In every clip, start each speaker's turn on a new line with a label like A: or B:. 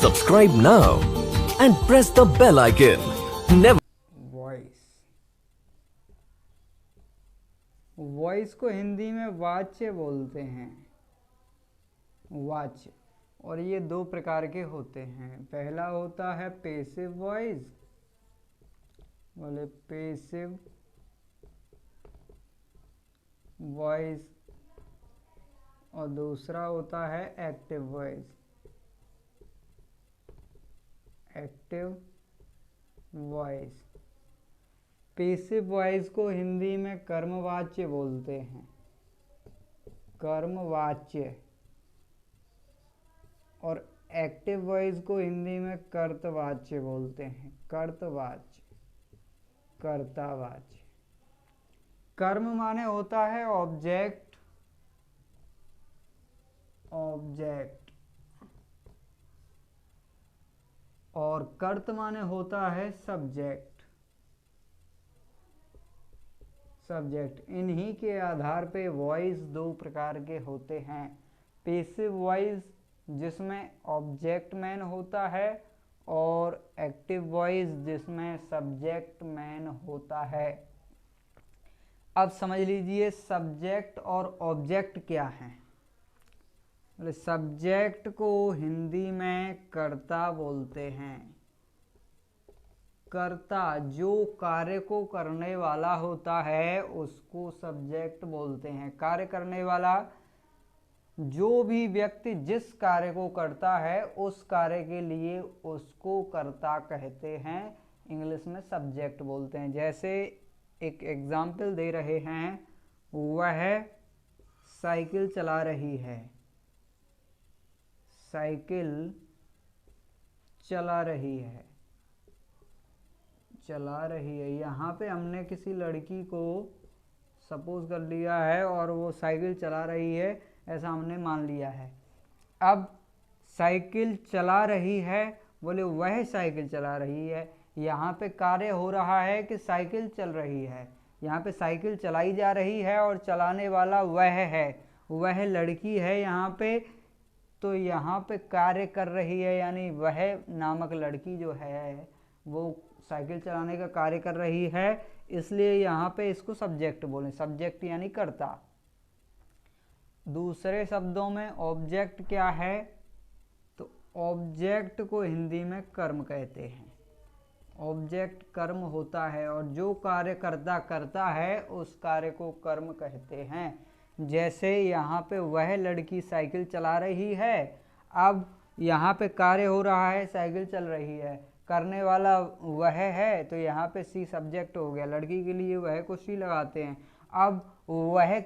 A: Subscribe now and press the bell icon. Never.
B: Voice को हिंदी में वाच्य बोलते हैं। वाच्य, और ये दो प्रकार के होते हैं। पहला होता है पैसिव वॉइस, बोले पैसिव वॉइस, और दूसरा होता है active voice. Active voice, passive voice को हिंदी में कर्मवाच्य बोलते हैं। कर्मवाच्य। और एक्टिव वॉइस को हिंदी में कर्तवाच्य बोलते हैं। कर्तवाच्य, कर्तावाच्य। कर्म माने होता है ऑब्जेक्ट, ऑब्जेक्ट, और कर्त माने होता है सब्जेक्ट, सब्जेक्ट। इन्हीं के आधार पे वॉइस दो प्रकार के होते हैं। पैसिव वॉइस जिसमें ऑब्जेक्ट मैन होता है, और एक्टिव वॉइस जिसमें सब्जेक्ट मैन होता है। अब समझ लीजिए सब्जेक्ट और ऑब्जेक्ट क्या है। सब्जेक्ट को हिंदी में कर्ता बोलते हैं। कर्ता, जो कार्य को करने वाला होता है उसको सब्जेक्ट बोलते हैं। कार्य करने वाला, जो भी व्यक्ति जिस कार्य को करता है उस कार्य के लिए उसको कर्ता कहते हैं, इंग्लिश में सब्जेक्ट बोलते हैं। जैसे एक एग्जाम्पल दे रहे हैं, वह साइकिल चला रही है। साइकिल चला रही है, चला रही है। यहाँ पे हमने किसी लड़की को सपोज कर लिया है और वो साइकिल चला रही है, ऐसा हमने मान लिया है। अब साइकिल चला रही है, बोले वह साइकिल चला रही है। यहाँ पे कार्य हो रहा है कि साइकिल चल रही है। यहाँ पे साइकिल चलाई जा रही है और चलाने वाला वह है, वह लड़की है यहाँ पे। तो यहाँ पे कार्य कर रही है, यानी वह नामक लड़की जो है वो साइकिल चलाने का कार्य कर रही है, इसलिए यहाँ पे इसको सब्जेक्ट बोलें। सब्जेक्ट यानी कर्ता। दूसरे शब्दों में ऑब्जेक्ट क्या है, तो ऑब्जेक्ट को हिंदी में कर्म कहते हैं। ऑब्जेक्ट कर्म होता है, और जो कार्य कर्ता करता है उस कार्य को कर्म कहते हैं। जैसे यहाँ पे वह लड़की साइकिल चला रही है। अब यहाँ पे कार्य हो रहा है, साइकिल चल रही है, करने वाला वह है, तो यहाँ पे सी सब्जेक्ट हो गया। लड़की के लिए वह को सी लगाते हैं। अब वह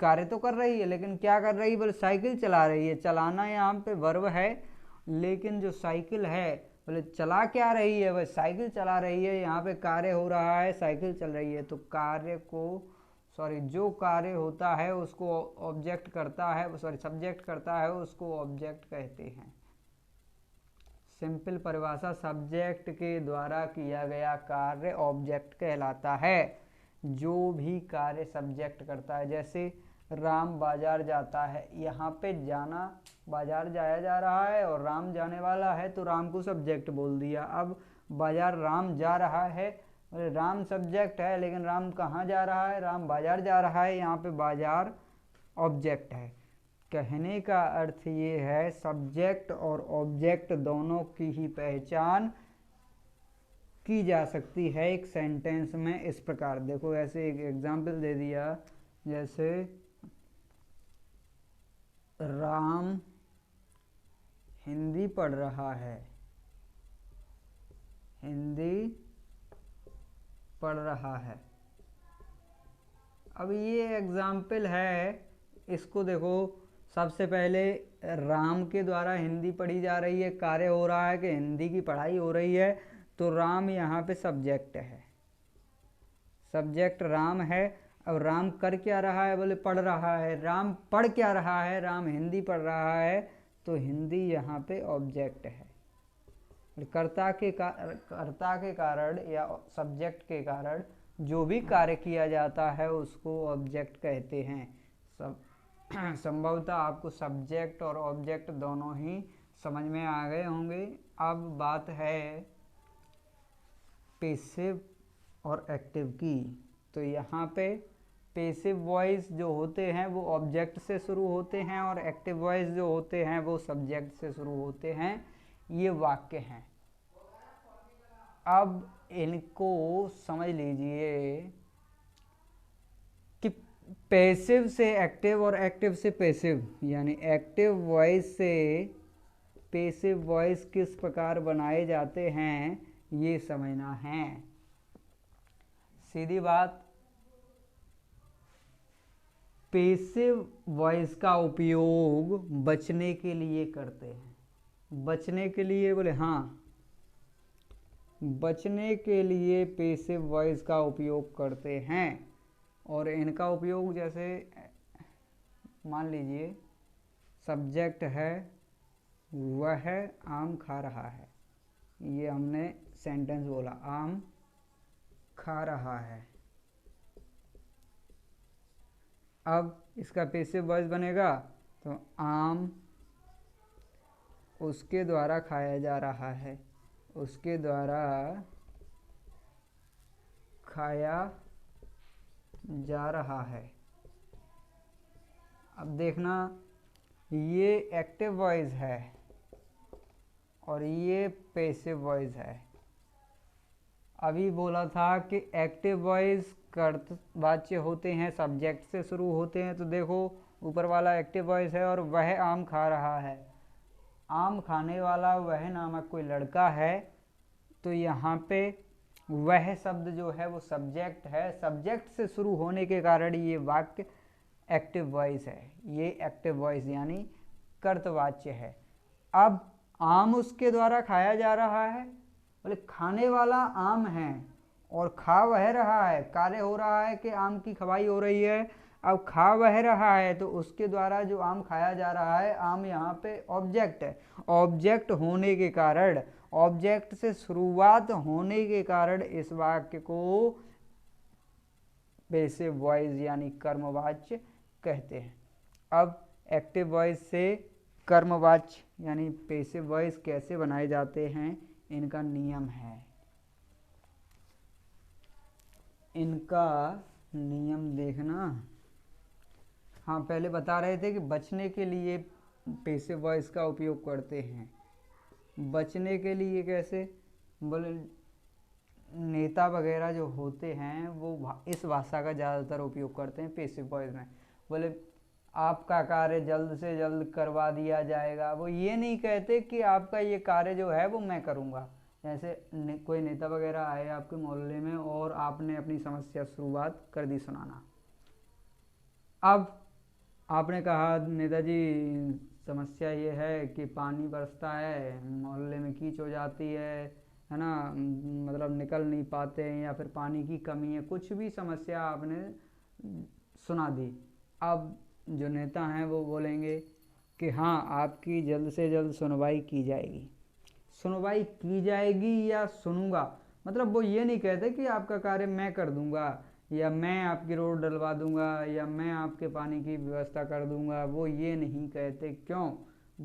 B: कार्य तो कर रही है, लेकिन क्या कर रही है, बोले साइकिल चला रही है। चलाना यहाँ पे वर्ब है, लेकिन जो साइकिल है, बोले चला क्या रही है, वह साइकिल चला रही है। यहाँ पे कार्य हो रहा है, साइकिल चल रही है, तो कार्य को जो कार्य होता है उसको ऑब्जेक्ट करता है, सब्जेक्ट करता है, उसको ऑब्जेक्ट कहते हैं। सिंपल परिभाषा, सब्जेक्ट के द्वारा किया गया कार्य ऑब्जेक्ट कहलाता है। जो भी कार्य सब्जेक्ट करता है, जैसे राम बाजार जाता है, यहाँ पे जाना, बाजार जाया जा रहा है और राम जाने वाला है, तो राम को सब्जेक्ट बोल दिया। अब बाजार राम जा रहा है, राम सब्जेक्ट है, लेकिन राम कहाँ जा रहा है, राम बाजार जा रहा है, यहाँ पे बाजार ऑब्जेक्ट है। कहने का अर्थ ये है, सब्जेक्ट और ऑब्जेक्ट दोनों की ही पहचान की जा सकती है एक सेंटेंस में इस प्रकार। देखो ऐसे एक एग्जाम्पल दे दिया, जैसे राम हिंदी पढ़ रहा है, हिंदी पढ़ रहा है। अब ये एग्जाम्पल है, इसको देखो, सबसे पहले राम के द्वारा हिंदी पढ़ी जा रही है, कार्य हो रहा है कि हिंदी की पढ़ाई हो रही है, तो राम यहाँ पे सब्जेक्ट है, सब्जेक्ट राम है। अब राम कर क्या रहा है, बोले पढ़ रहा है। राम पढ़ क्या रहा है, राम हिंदी पढ़ रहा है, तो हिंदी यहाँ पे ऑब्जेक्ट है। कर्ता के कारण या सब्जेक्ट के कारण जो भी कार्य किया जाता है उसको ऑब्जेक्ट कहते हैं। संभवतः आपको सब्जेक्ट और ऑब्जेक्ट दोनों ही समझ में आ गए होंगे। अब बात है पैसिव और एक्टिव की। तो यहाँ पे पैसिव वॉइस जो होते हैं वो ऑब्जेक्ट से शुरू होते हैं और एक्टिव वॉइस जो होते हैं वो सब्जेक्ट से शुरू होते हैं। ये वाक्य हैं। अब इनको समझ लीजिए कि पैसिव से एक्टिव और एक्टिव से पैसिव, यानी एक्टिव वॉइस से पैसिव वॉइस किस प्रकार बनाए जाते हैं ये समझना है। सीधी बात, पैसिव वॉइस का उपयोग बचने के लिए करते हैं। बचने के लिए बोले हाँ, बचने के लिए पैसिव वॉइस का उपयोग करते हैं। और इनका उपयोग जैसे मान लीजिए सब्जेक्ट है, वह आम खा रहा है, ये हमने सेंटेंस बोला, आम खा रहा है। अब इसका पैसिव वॉइस बनेगा तो आम उसके द्वारा खाया जा रहा है, उसके द्वारा खाया जा रहा है। अब देखना, ये एक्टिव वॉइस है और ये पैसिव वॉइस है। अभी बोला था कि एक्टिव वॉइस कर्तवाच्य होते हैं, सब्जेक्ट से शुरू होते हैं। तो देखो ऊपर वाला एक्टिव वॉइस है और वह आम खा रहा है। आम खाने वाला वह नामक कोई लड़का है, तो यहाँ पे वह शब्द जो है वो सब्जेक्ट है। सब्जेक्ट से शुरू होने के कारण ये वाक्य एक्टिव वॉइस है। ये एक्टिव वॉइस यानी कर्तवाच्य है। अब आम उसके द्वारा खाया जा रहा है, बोले खाने वाला आम है और खा वह रहा है। कार्य हो रहा है कि आम की खवाई हो रही है। अब खा वह रहा है तो उसके द्वारा जो आम खाया जा रहा है, आम यहाँ पे ऑब्जेक्ट है। ऑब्जेक्ट होने के कारण, ऑब्जेक्ट से शुरुआत होने के कारण इस वाक्य को पैसिव वॉइस यानी कर्मवाच्य कहते हैं। अब एक्टिव वॉइस से कर्मवाच्य यानी पैसिव वॉइस कैसे बनाए जाते हैं, इनका नियम है। इनका नियम देखना। हाँ, पहले बता रहे थे कि बचने के लिए पैसिव वॉइस का उपयोग करते हैं। बचने के लिए कैसे, बोले नेता वगैरह जो होते हैं वो इस भाषा का ज़्यादातर उपयोग करते हैं पैसिव वॉइस में। बोले आपका कार्य जल्द से जल्द करवा दिया जाएगा। वो ये नहीं कहते कि आपका ये कार्य जो है वो मैं करूँगा। जैसे कोई नेता वगैरह आए आपके मोहल्ले में और आपने अपनी समस्या शुरुआत कर दी सुनाना। अब आपने कहा नेताजी समस्या ये है कि पानी बरसता है, मोहल्ले में कीच हो जाती है ना, मतलब निकल नहीं पाते हैं या फिर पानी की कमी है, कुछ भी समस्या आपने सुना दी। अब जो नेता हैं वो बोलेंगे कि हाँ आपकी जल्द से जल्द सुनवाई की जाएगी। सुनवाई की जाएगी या सुनूंगा, मतलब वो ये नहीं कहते कि आपका कार्य मैं कर दूंगा या मैं आपकी रोड डलवा दूंगा या मैं आपके पानी की व्यवस्था कर दूंगा। वो ये नहीं कहते। क्यों?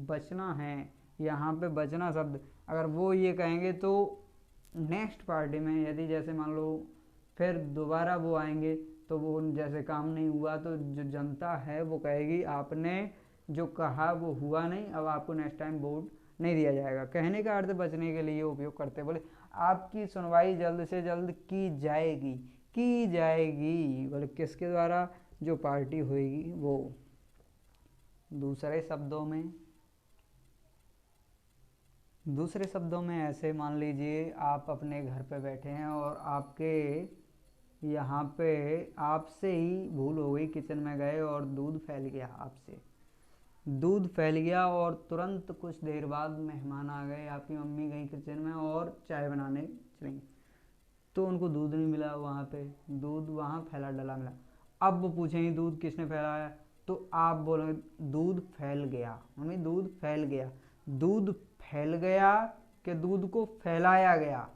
B: बचना है यहाँ पे। बचना शब्द अगर वो ये कहेंगे तो नेक्स्ट पार्टी में यदि जैसे मान लो फिर दोबारा वो आएंगे तो वो जैसे काम नहीं हुआ तो जो जनता है वो कहेगी आपने जो कहा वो हुआ नहीं, अब आपको नेक्स्ट टाइम वोट नहीं दिया जाएगा। कहने का अर्थ बचने के लिए उपयोग करते। बोले आपकी सुनवाई जल्द से जल्द की जाएगी। की जाएगी बोले किसके द्वारा? जो पार्टी होगी वो। दूसरे शब्दों में ऐसे मान लीजिए आप अपने घर पे बैठे हैं और आपके यहाँ पे आपसे ही भूल हो गई, किचन में गए और दूध फैल गया। आपसे दूध फैल गया और तुरंत कुछ देर बाद मेहमान आ गए, आपकी मम्मी गई किचन में और चाय बनाने चली, तो उनको दूध नहीं मिला। वहाँ पे दूध वहाँ फैला डला मिला। अब वो पूछेंगे दूध किसने फैलाया, तो आप बोलोगे दूध फैल गया। मम्मी दूध फैल गया। दूध फैल गया कि दूध को फैलाया गया।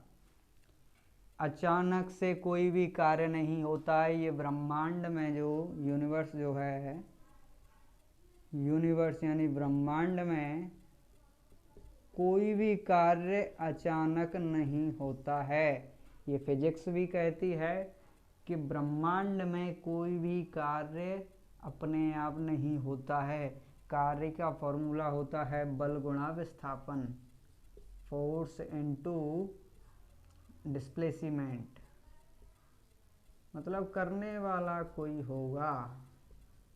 B: अचानक से कोई भी कार्य नहीं होता है। ये ब्रह्मांड में जो यूनिवर्स जो है, यूनिवर्स यानी ब्रह्मांड में कोई भी कार्य अचानक नहीं होता है। ये फिजिक्स भी कहती है कि ब्रह्मांड में कोई भी कार्य अपने आप नहीं होता है। कार्य का फॉर्मूला होता है बल गुणा विस्थापन, फोर्स इनटू डिस्प्लेसमेंट। मतलब करने वाला कोई होगा।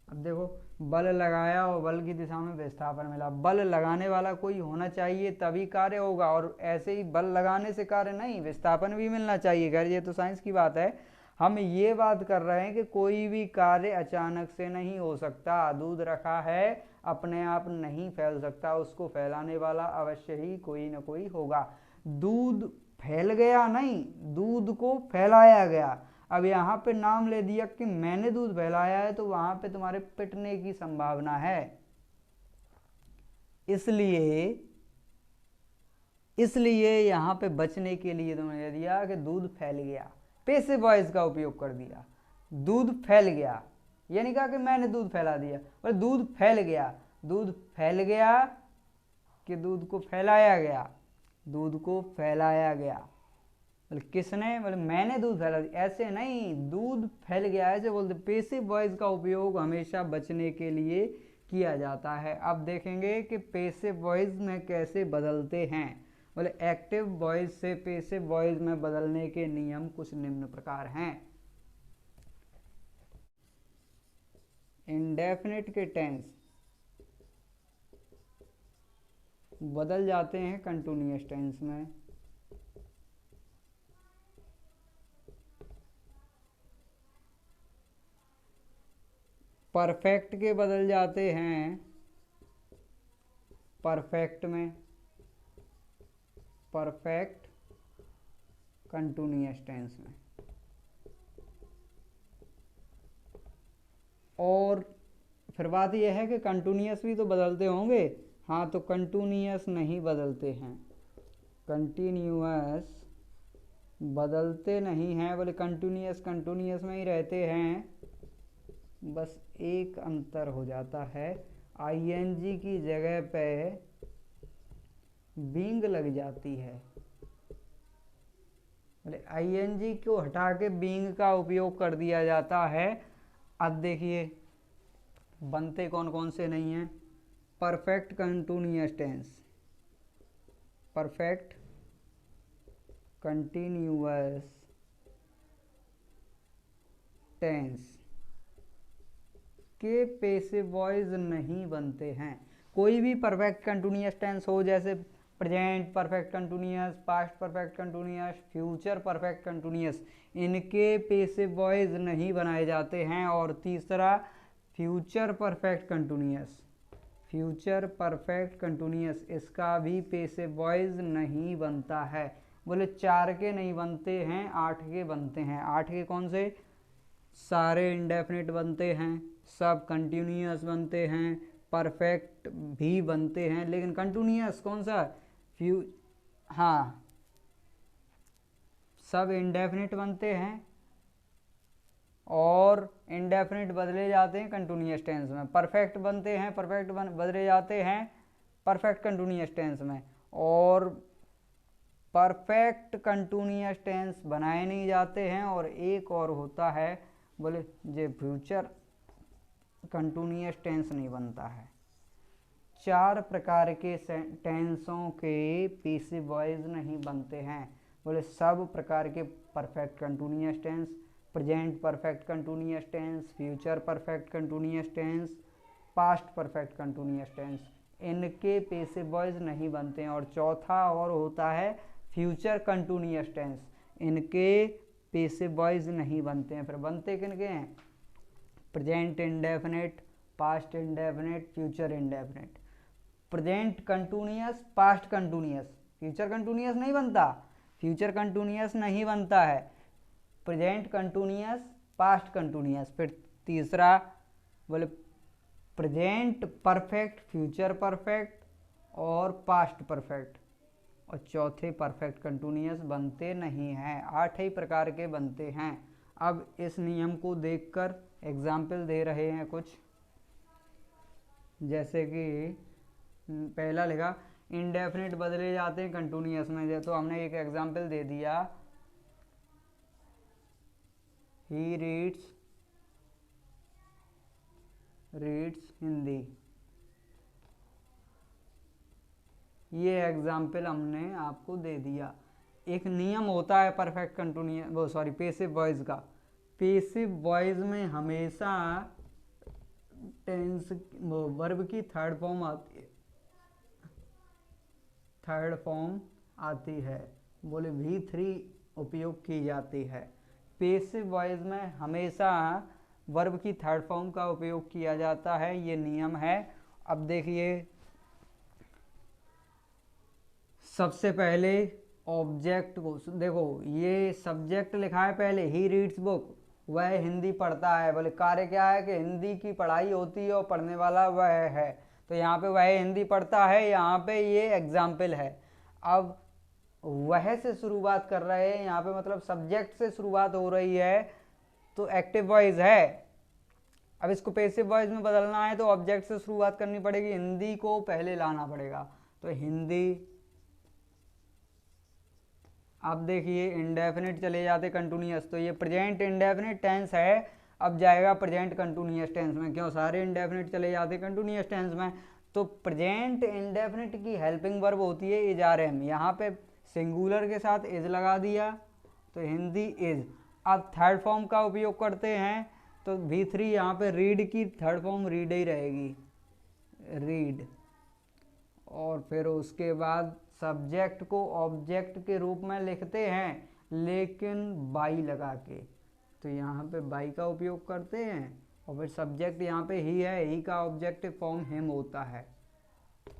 B: अब देखो, बल लगाया और बल की दिशा में विस्थापन मिला। बल लगाने वाला कोई होना चाहिए तभी कार्य होगा, और ऐसे ही बल लगाने से कार्य नहीं, विस्थापन भी मिलना चाहिए। खैर ये तो साइंस की बात है। हम ये बात कर रहे हैं कि कोई भी कार्य अचानक से नहीं हो सकता। दूध रखा है, अपने आप नहीं फैल सकता, उसको फैलाने वाला अवश्य ही कोई ना कोई होगा। दूध फैल गया नहीं, दूध को फैलाया गया। अब यहाँ पे नाम ले दिया कि मैंने दूध फैलाया है, तो वहां पे तुम्हारे पिटने की संभावना है। इसलिए यहाँ पे बचने के लिए तुमने दिया कि दूध फैल गया, पैसिव वॉइस का उपयोग कर दिया। दूध फैल गया, ये नहीं कहा कि मैंने दूध फैला दिया, पर दूध फैल गया। दूध फैल गया कि दूध को फैलाया गया? दूध को फैलाया गया। बोले किसने? बोले मैंने दूध फैला दिया। ऐसे नहीं, दूध फैल गया ऐसे बोलते। पैसिव वॉइस का उपयोग हमेशा बचने के लिए किया जाता है। अब देखेंगे कि पैसिव वॉइस में कैसे बदलते हैं। बोले एक्टिव वॉइस से पैसिव वॉइस में बदलने के नियम कुछ निम्न प्रकार हैं। इंडेफिनिट के टेंस बदल जाते हैं कंटिन्यूअस टेंस में। परफेक्ट के बदल जाते हैं परफेक्ट में, परफेक्ट कंटिन्यूअस टेंस में। और फिर बात यह है कि कंटिन्यूअस भी तो बदलते होंगे। हाँ, तो कंटिन्यूअस नहीं बदलते हैं, कंटिन्यूअस बदलते नहीं हैं। बोले कंटिन्यूअस कंटिन्यूअस में ही रहते हैं। बस एक अंतर हो जाता है, आईएनजी की जगह पे बींग लग जाती है। बोले आईएनजी को हटा के बींग का उपयोग कर दिया जाता है। अब देखिए बनते कौन कौन से नहीं हैं। Perfect continuous tense, perfect continuous tense के पैसिव वॉइस नहीं बनते हैं। कोई भी परफेक्ट कंटिन्यूअस टेंस हो, जैसे present perfect continuous, past perfect continuous, future perfect continuous, इनके पैसिव वॉइस नहीं बनाए जाते हैं। और तीसरा future perfect continuous, future perfect continuous, इसका भी पैसिव वॉइस नहीं बनता है। बोले 4 के नहीं बनते हैं, 8 के बनते हैं। 8 के कौन से? सारे इंडेफिनिट बनते हैं, सब कंटिन्यूअस बनते हैं, परफेक्ट भी बनते हैं। लेकिन कंटिन्यूअस कौन सा? हाँ, सब इंडेफिनिट बनते हैं और इंडेफिनिट बदले जाते हैं कंटिन्यूअस टेंस में। परफेक्ट बनते हैं, परफेक्ट बदले जाते हैं परफेक्ट कंटिन्यूअस टेंस में। और परफेक्ट कंटिन्यूअस टेंस बनाए नहीं जाते हैं। और एक और होता है, बोले जे फ्यूचर कंटिन्यूअस टेंस नहीं बनता है। 4 प्रकार के टेंसों के पैसिव वॉइस नहीं बनते हैं। बोले सब प्रकार के perfect continuous tense, present perfect continuous tense, future perfect continuous tense, past perfect continuous tense, इनके पैसिव वॉइस नहीं बनते हैं। और चौथा और होता है फ्यूचर कंटिन्यूअस टेंस, इनके पैसिव वॉइस नहीं बनते हैं। फिर बनते किनके हैं? Present indefinite, past indefinite, future indefinite. Present continuous, past continuous, future continuous नहीं बनता, फ्यूचर कंटिन्यूअस नहीं बनता है, प्रेजेंट कंटिन्यूअस, पास्ट कंटिन्यूअस। फिर तीसरा बोले प्रेजेंट परफेक्ट, फ्यूचर परफेक्ट और पास्ट परफेक्ट। और चौथे परफेक्ट कंटिन्यूअस बनते नहीं हैं। 8 ही प्रकार के बनते हैं। अब इस नियम को देखकर एग्जाम्पल दे रहे हैं कुछ, जैसे कि पहला लिखा, इंडेफिनिट बदले जाते हैं कंटिन्यूअस में। तो हमने एक एग्जांपल दे दिया, ही रीड्स हिंदी। ये एग्जाम्पल हमने आपको दे दिया। एक नियम होता है परफेक्ट कंटिन्यूअस पेसिव वॉइस का। पेसिव वॉइस में हमेशा टेंस वर्ब की थर्ड फॉर्म आती है, बोले V3 उपयोग की जाती है। पेसिव वॉइस में हमेशा वर्ब की थर्ड फॉर्म का उपयोग किया जाता है, ये नियम है। अब देखिए, सबसे पहले ऑब्जेक्ट को देखो, ये सब्जेक्ट लिखा है पहले, ही रीड्स बुक, वह हिंदी पढ़ता है। बोले कार्य क्या है कि हिंदी की पढ़ाई होती है और पढ़ने वाला वह है। तो यहाँ पे वह हिंदी पढ़ता है, यहाँ पे ये एग्जाम्पल है। अब वह से शुरुआत कर रहे हैं यहाँ पे, मतलब सब्जेक्ट से शुरुआत हो रही है, तो एक्टिव वॉइस है। अब इसको पेसिव वॉइस में बदलना है तो ऑब्जेक्ट से शुरुआत करनी पड़ेगी, हिंदी को पहले लाना पड़ेगा, तो हिंदी। अब देखिए, इंडेफिनिट चले जाते कंटिन्यूअस, तो ये प्रेजेंट इंडेफिनिट टेंस है, अब जाएगा प्रेजेंट कंटिन्यूअस टेंस में। क्यों, सारे इंडेफिनिट चले जाते कंटिन्यूअस टेंस में। तो प्रेजेंट इंडेफिनिट की हेल्पिंग वर्ब होती है इज आर एम, यहाँ पे सिंगुलर के साथ इज लगा दिया, तो हिंदी इज। अब थर्ड फॉर्म का उपयोग करते हैं, तो V3 यहाँ पे रीड की थर्ड फॉर्म रीड ही रहेगी, रीड। और फिर उसके बाद सब्जेक्ट को ऑब्जेक्ट के रूप में लिखते हैं, लेकिन बाई लगा के, तो यहाँ पे बाई का उपयोग करते हैं। और फिर सब्जेक्ट यहाँ पे ही है, ही का ऑब्जेक्टिव फॉर्म हिम होता है,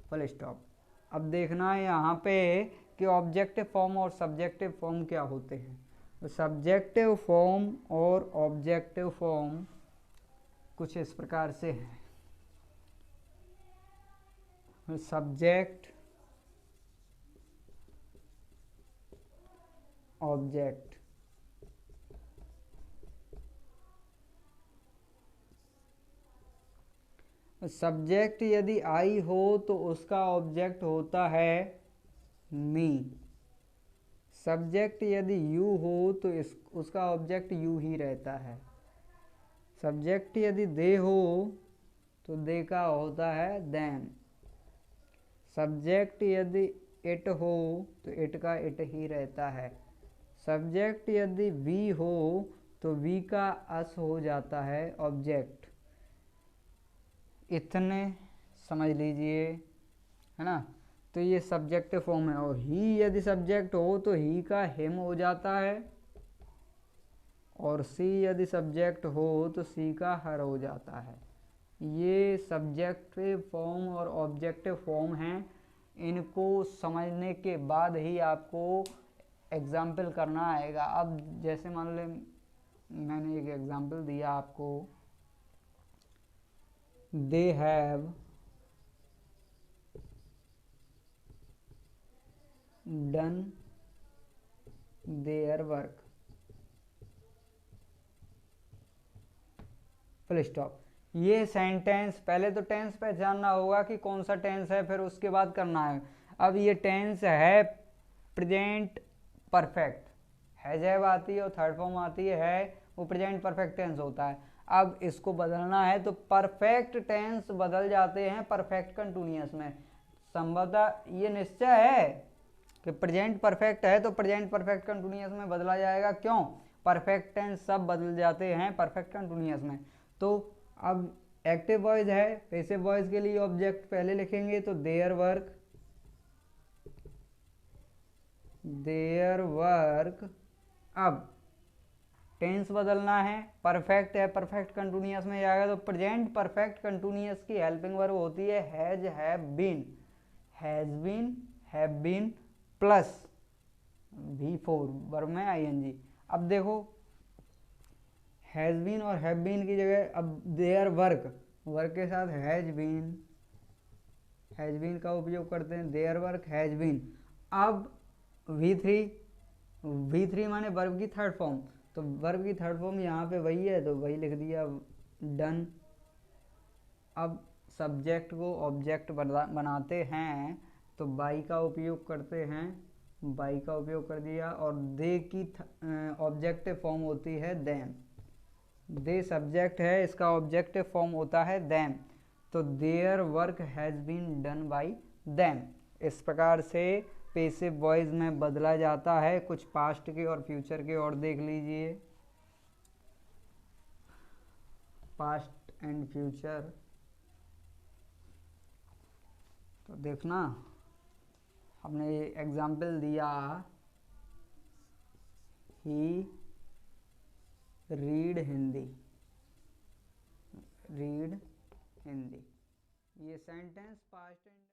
B: फुल स्टॉप। अब देखना है यहाँ पे कि ऑब्जेक्टिव फॉर्म और सब्जेक्टिव फॉर्म क्या होते हैं। तो सब्जेक्टिव फॉर्म और ऑब्जेक्टिव फॉर्म कुछ इस प्रकार से है। सब्जेक्ट, ऑब्जेक्ट, सब्जेक्ट यदि आई हो तो उसका ऑब्जेक्ट होता है मी। सब्जेक्ट यदि यू हो तो उसका ऑब्जेक्ट यू ही रहता है। सब्जेक्ट यदि दे हो तो दे का होता है देम। सब्जेक्ट यदि इट हो तो इट का इट ही रहता है। सब्जेक्ट यदि वी हो तो वी का अस हो जाता है ऑब्जेक्ट। इतने समझ लीजिए, है ना। तो ये सब्जेक्टिव फॉर्म है। और ही यदि सब्जेक्ट हो तो ही का हिम हो जाता है, और सी यदि सब्जेक्ट हो तो सी का हर हो जाता है। ये सब्जेक्टिव फॉर्म और ऑब्जेक्टिव फॉर्म हैं। इनको समझने के बाद ही आपको एग्जाम्पल करना आएगा। अब जैसे मान लो मैंने एक एग्जाम्पल दिया आपको, they have done their work, full stop. ये सेंटेंस, पहले तो टेंस पहचानना होगा कि कौन सा टेंस है, फिर उसके बाद करना है। अब ये टेंस है प्रेजेंट परफेक्ट, है जब आती है और थर्ड फॉर्म आती है, वो प्रेजेंट परफेक्ट टेंस होता है। अब इसको बदलना है तो परफेक्ट टेंस बदल जाते हैं परफेक्ट कंटिन्यूअस में। संभवतः ये निश्चय है कि प्रेजेंट परफेक्ट है तो प्रेजेंट परफेक्ट कंटिन्यूअस में बदला जाएगा। क्यों, परफेक्ट टेंस सब बदल जाते हैं परफेक्ट कंटिन्यूअस में। तो अब एक्टिव वॉइस है, पैसिव वॉइस के लिए ऑब्जेक्ट पहले लिखेंगे, तो देयर वर्क, देयर वर्क। अब टेंस बदलना है, परफेक्ट है, परफेक्ट कंटिन्यूअस में जाएगा, तो प्रेजेंट परफेक्ट कंटिन्यूअस की हेल्पिंग वर्ब होती है has, have been. Has been, have been plus V4 verb में ING। अब देखो, हैज बीन और हैव बीन की जगह अब देयर वर्क, वर्क के साथ हैज बीन का उपयोग करते हैं, देयर वर्क हैज बीन। अब V3 माने वर्ब की थर्ड फॉर्म, तो वर्ब की थर्ड फॉर्म यहाँ पे वही है तो वही लिख दिया, डन। अब सब्जेक्ट को ऑब्जेक्ट बनाते हैं, तो बाई का उपयोग करते हैं, बाई का उपयोग कर दिया। और दे की ऑब्जेक्टिव फॉर्म होती है देम। दे सब्जेक्ट है, इसका ऑब्जेक्टिव फॉर्म होता है देम। तो their work has been done by them. इस प्रकार से पैसिव वॉइस में बदला जाता है। कुछ पास्ट के और फ्यूचर के और देख लीजिए, पास्ट एंड फ्यूचर। तो देखना, हमने एग्जाम्पल दिया, ही रीड हिंदी, रीड हिंदी। ये सेंटेंस पास्ट एंड